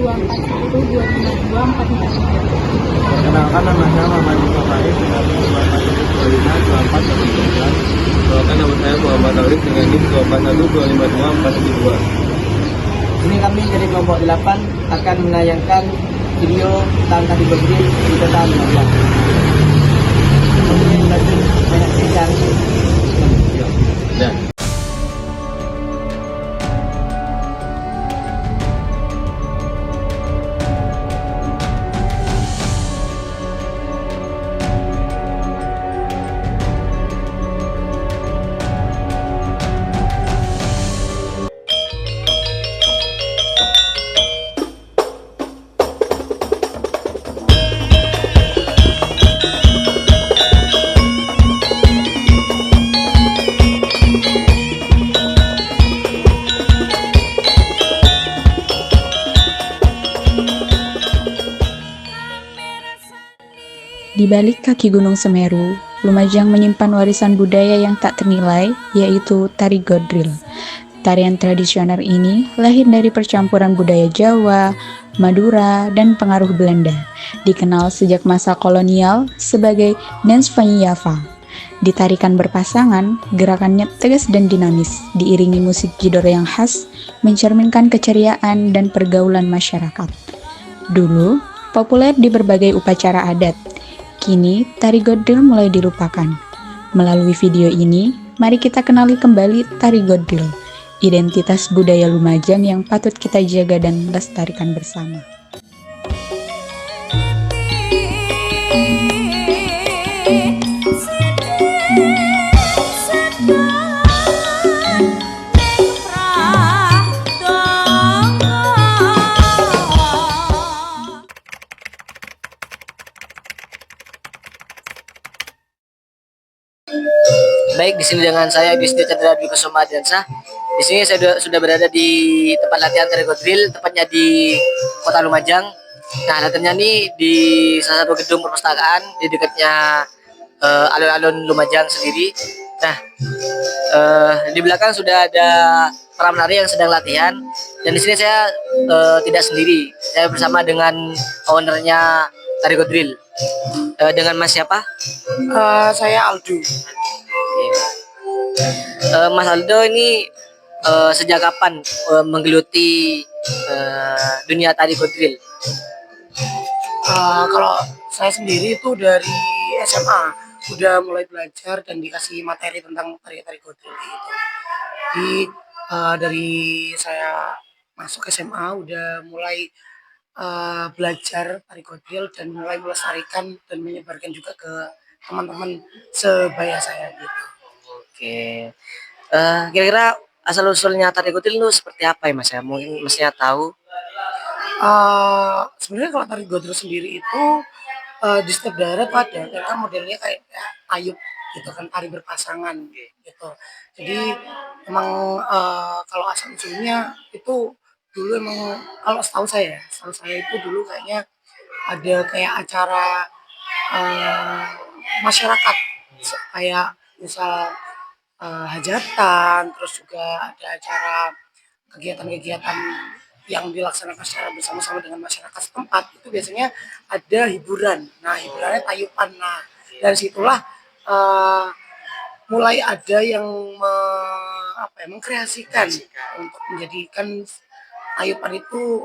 Perkenalkan, nama saya Muhammad Mustafa Farid dengan NIM 241252419. Doakan nama saya Muhammad Taufik dengan NIM 241252472. Ini kami dari kelompok 8 akan menayangkan video tentang tari godril di kota Lumajang. Kemudian banyak belajar. Ya. Di balik kaki Gunung Semeru, Lumajang menyimpan warisan budaya yang tak ternilai, yaitu tari godril. Tarian tradisional ini lahir dari percampuran budaya Jawa, Madura, dan pengaruh Belanda. Dikenal sejak masa kolonial sebagai dance Java. Ditarikan berpasangan, gerakannya tegas dan dinamis, diiringi musik jidor yang khas, mencerminkan keceriaan dan pergaulan masyarakat. Dulu, populer di berbagai upacara adat. Kini, tari godril mulai dilupakan. Melalui video ini, mari kita kenali kembali tari godril, identitas budaya Lumajang yang patut kita jaga dan lestarikan bersama. Baik, di sini dengan saya Bisnis Chandra Dwi Kusuma Adiansyah. Di sini saya sudah berada di tempat latihan tari godril, tepatnya di Kota Lumajang. Nah, latihannya ini di salah satu gedung perpustakaan di dekatnya alun-alun Lumajang sendiri. Nah, di belakang sudah ada para menari yang sedang latihan, dan di sini saya tidak sendiri. Saya bersama dengan ownernya tari godril. Dengan Mas siapa? Saya Aldo. Mas Aldo ini sejak kapan menggeluti dunia tari godril? Kalau saya sendiri itu dari SMA udah mulai belajar dan dikasih materi tentang tari-tari godril gitu. Jadi dari saya masuk SMA udah mulai belajar tari godril dan mulai melestarikan dan menyebarkan juga ke teman-teman sebaya saya gitu. Oke. Kira-kira asal usulnya tari godril itu seperti apa ya Mas ya? Mungkin Masnya tahu. Sebenarnya kalau tari godril sendiri itu di setiap daerah tuh ada, dan kan modelnya kayak tayub gitu kan, tari berpasangan gitu. Jadi emang kalau asal usulnya itu dulu emang, kalau setahu saya itu dulu kayaknya ada kayak acara masyarakat kayak misal hajatan, terus juga ada acara kegiatan-kegiatan yang dilaksanakan secara bersama-sama dengan masyarakat setempat. Itu biasanya ada hiburan. Nah, hiburannya tayupan. Nah, dari situlah mulai ada yang mengkreasikan untuk menjadikan tayupan itu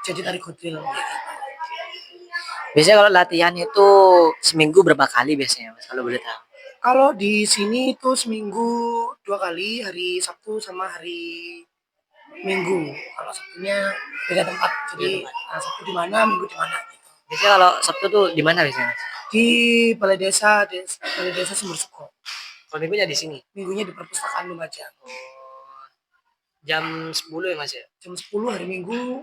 jadi tari godril. Biasanya kalau latihan itu seminggu berapa kali biasanya Mas kalau boleh tahu? Kalau di sini itu seminggu 2 kali, hari Sabtu sama hari Minggu. Kalau Sabtunya beda tempat, jadi Sabtu di mana, Minggu di mana gitu. Biasanya kalau Sabtu tuh di mana biasanya Mas? Di Balai Desa Sumber Suko. Kalau minggunya di sini. Minggunya di perpustakaan Lumajang. Jam 10 ya Mas ya? Jam 10 hari Minggu,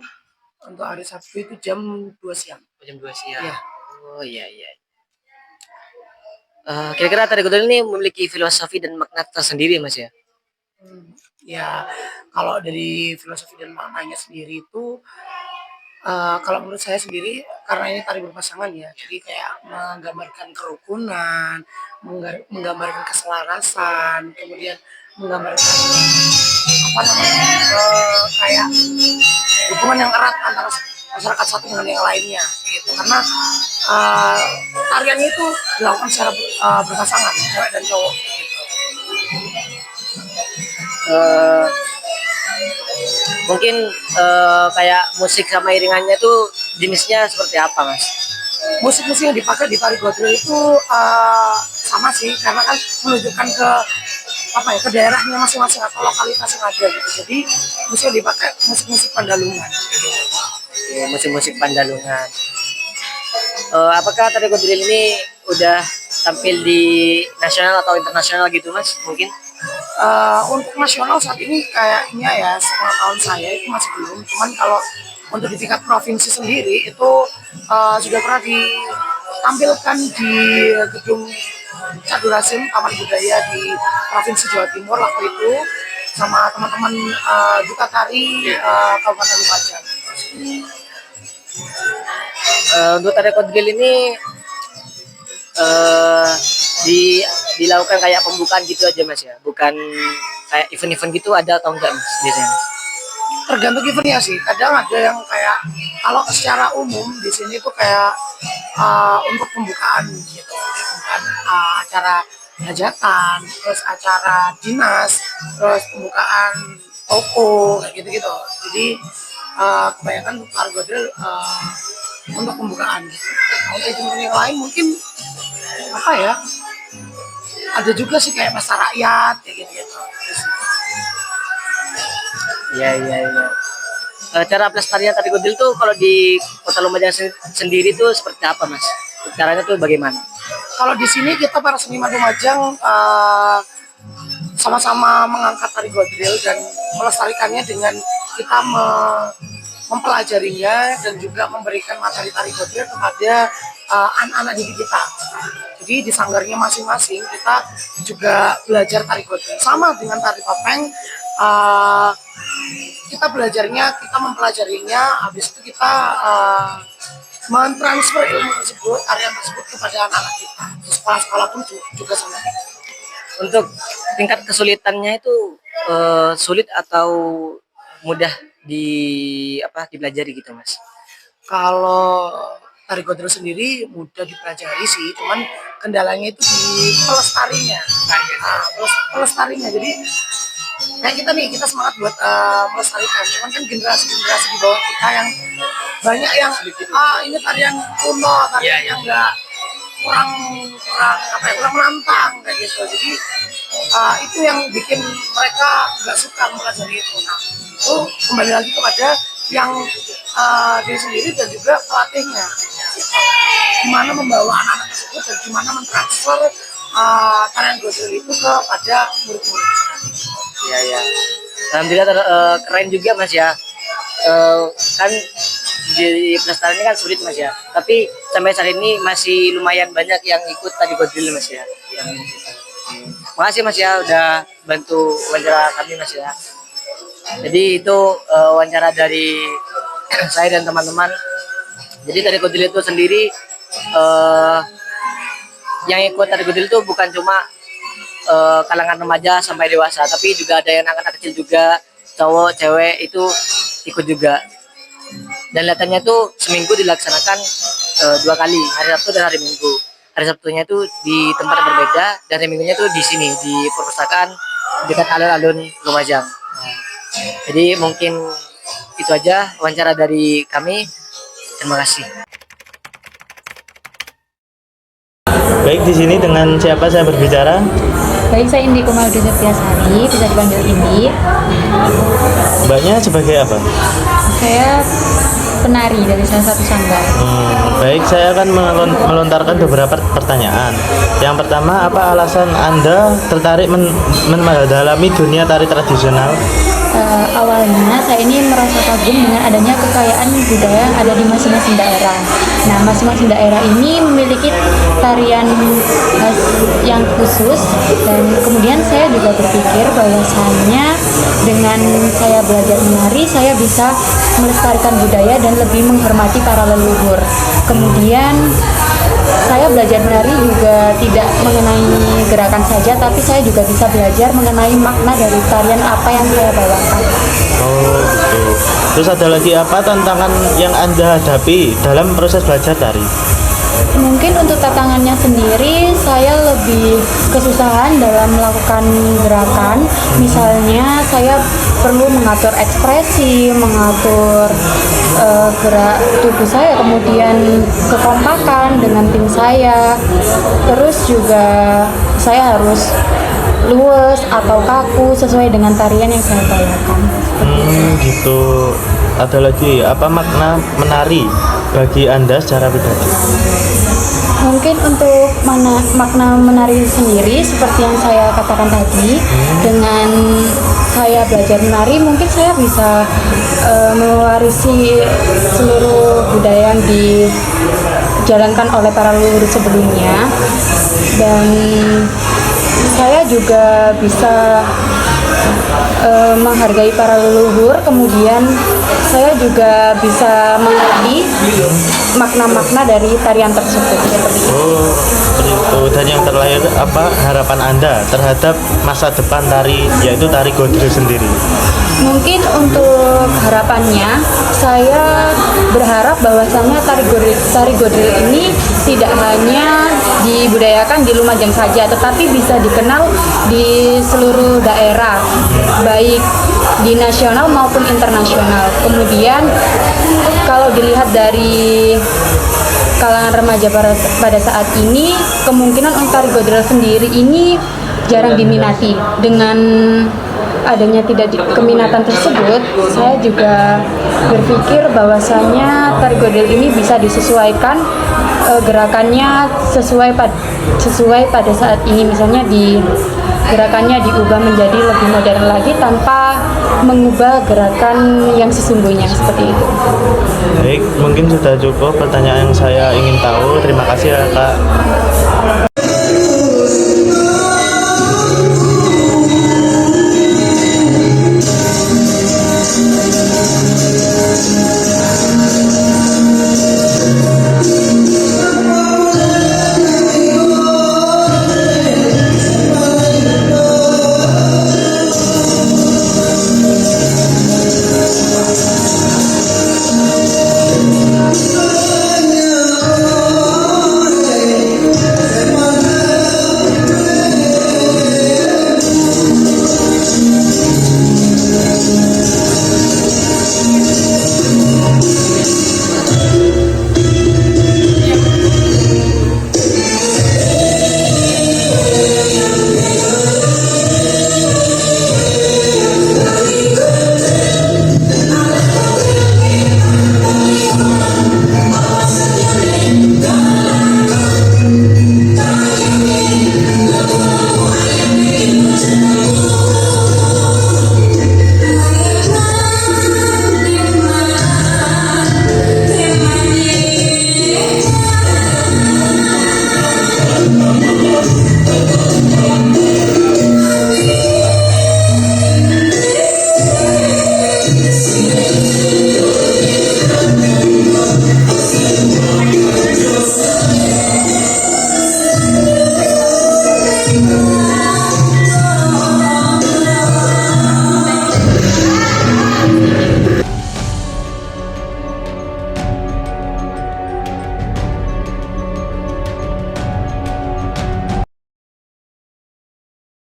untuk hari Sabtu itu jam 2 siang. Jam 2 siang. Ya. Oh iya. Kira-kira tari godril ini memiliki filosofi dan makna tersendiri Mas ya? Ya, kalau dari filosofi dan maknanya sendiri itu, kalau menurut saya sendiri, karena ini tari berpasangan ya, jadi kayak menggambarkan kerukunan, menggambarkan keselarasan, kemudian menggambarkan kayak hubungan hubungan yang erat antara masyarakat satu dengan yang lainnya gitu. Karena tarian itu dilakukan secara berpasangan, cewek dan cowok gitu. Mungkin kayak musik sama iringannya tuh jenisnya seperti apa, Mas? Musik-musik yang dipakai di tari godrel itu sama sih, karena kan menunjukkan ke apa ya, ke daerahnya masing-masing atau lokalitas yang ada gitu. Jadi musik yang dipakai musik-musik Pandalungan. Ya, musik-musik Pandalungan. Apakah tari godrel ini udah tampil di nasional atau internasional gitu, Mas? Mungkin? Untuk nasional saat ini kayaknya ya, sepengetahuan saya itu masih belum. Cuman kalau untuk di tingkat provinsi sendiri itu sudah pernah ditampilkan di gedung Cadurasim Taman Budaya di Provinsi Jawa Timur waktu itu sama teman-teman Duta Tari Kabupaten Lumajang. Untuk tari godrel ini dilakukan kayak pembukaan gitu aja, Mas ya, bukan kayak event-event gitu ada atau enggak, Mas, biasanya? Tergantung eventnya sih. Kadang ada yang kayak kalau secara umum di sini tuh kayak untuk pembukaan gitu, pembukaan acara hajatan, terus acara dinas, terus pembukaan toko kayak gitu-gitu. Jadi kebanyakan tari godrel untuk pembukaan gitu. Untuk event yang lain mungkin apa ya? Ada juga sih kayak pesta rakyat kayak gitu-gitu. Iya. Cara pelestarian tari godrel tuh kalau di Kota Lumajang sendiri tuh seperti apa, Mas? Caranya tuh bagaimana? Kalau di sini kita para seniman Lumajang sama-sama mengangkat tari godrel dan melestarikannya dengan kita mempelajarinya dan juga memberikan materi tari godrel kepada anak-anak didik kita. Jadi di sanggarnya masing-masing kita juga belajar tari godrel. Sama dengan tari topeng, kita mempelajarinya, habis itu kita mentransfer ilmu tersebut, tarian tersebut kepada anak-anak kita. Di sekolah-sekolah pun juga sama. Untuk tingkat kesulitannya itu sulit atau mudah dipelajari gitu, Mas? Kalau tari godrel sendiri mudah dipelajari sih, cuman kendalanya itu di pelestarinya. Pelestarinya. Jadi kayak kita nih, kita semangat buat melestarikan, cuman kan generasi-generasi di bawah kita yang banyak yang ini tarian kuno, tarian yang enggak kurang menantang kayak gitu. Jadi itu yang bikin mereka nggak suka mempelajari itu. Nah, itu kembali lagi kepada yang diri sendiri dan juga pelatihnya. Gimana membawa anak-anak tersebut dan gimana mentransfer tarian godrel itu kepada murid-muridnya. Iya. Alhamdulillah keren juga, Mas ya. Kan di pelestarian ini kan sulit, Mas ya. Tapi sampai saat ini masih lumayan banyak yang ikut tari godrel, Mas ya. Makasih, Mas ya, udah bantu wawancara kami, Mas ya. Jadi itu wawancara dari saya dan teman-teman. Jadi tari godrel itu sendiri yang ikut tari godrel itu bukan cuma kalangan remaja sampai dewasa, tapi juga ada yang anak-anak kecil juga, cowok, cewek itu ikut juga. Dan latihannya tuh seminggu dilaksanakan 2 kali, hari Sabtu dan hari Minggu. Hari Sabtunya itu di tempat yang berbeda dan hari Minggunya tuh di sini di perpustakaan dekat alun-alun Lumajang. Jadi mungkin itu aja wawancara dari kami. Terima kasih. Baik, di sini dengan siapa saya berbicara? Baik, saya Indi Komaldo Setiasari, bisa dipanggil Indi. Mbaknya sebagai apa? Saya penari dari salah satu sanggar. Baik, saya akan melontarkan beberapa pertanyaan. Yang pertama, apa alasan Anda tertarik mendalami dunia tari tradisional? Awalnya saya ini merasa kagum dengan adanya kekayaan budaya yang ada di masing-masing daerah. Nah, masing-masing daerah ini memiliki tarian khas yang khusus, dan kemudian saya juga berpikir bahwasannya dengan saya belajar menari, saya bisa melestarikan budaya dan lebih menghormati para leluhur. Kemudian saya belajar menari juga tidak mengenai gerakan saja, tapi saya juga bisa belajar mengenai makna dari tarian apa yang saya bawakan. Oh gitu. Terus ada lagi apa tantangan yang Anda hadapi dalam proses belajar tari? Mungkin untuk tantangannya sendiri, saya lebih kesusahan dalam melakukan gerakan. Misalnya, saya perlu mengatur ekspresi, mengatur gerak tubuh saya, kemudian kekompakan dengan tim saya. Terus juga saya harus luwes atau kaku sesuai dengan tarian yang saya bawakan. Gitu. Ada lagi apa makna menari bagi Anda secara pribadi? Mungkin untuk makna menari sendiri seperti yang saya katakan tadi, dengan saya belajar menari mungkin saya bisa mewarisi seluruh budaya yang dijalankan oleh para leluhur sebelumnya, dan saya juga bisa menghargai para leluhur. Kemudian saya juga bisa mengerti makna-makna dari tarian tersebut seperti itu. Oh, seperti itu. Dan yang terakhir, apa harapan Anda terhadap masa depan tari, yaitu tari Godril sendiri? Mungkin untuk harapannya, saya berharap bahwasannya tari Godril ini tidak hanya dibudayakan di Lumajang saja, tetapi bisa dikenal di seluruh daerah, baik di nasional maupun internasional. Kemudian kalau dilihat dari kalangan remaja pada saat ini, kemungkinan untuk tari Godril sendiri ini jarang diminati. Dengan adanya keminatan tersebut, saya juga berpikir bahwasanya tari Godril ini bisa disesuaikan gerakannya sesuai pada saat ini. Misalnya gerakannya diubah menjadi lebih modern lagi tanpa mengubah gerakan yang sesungguhnya, seperti itu. Baik, mungkin sudah cukup pertanyaan yang saya ingin tahu. Terima kasih ya Kak.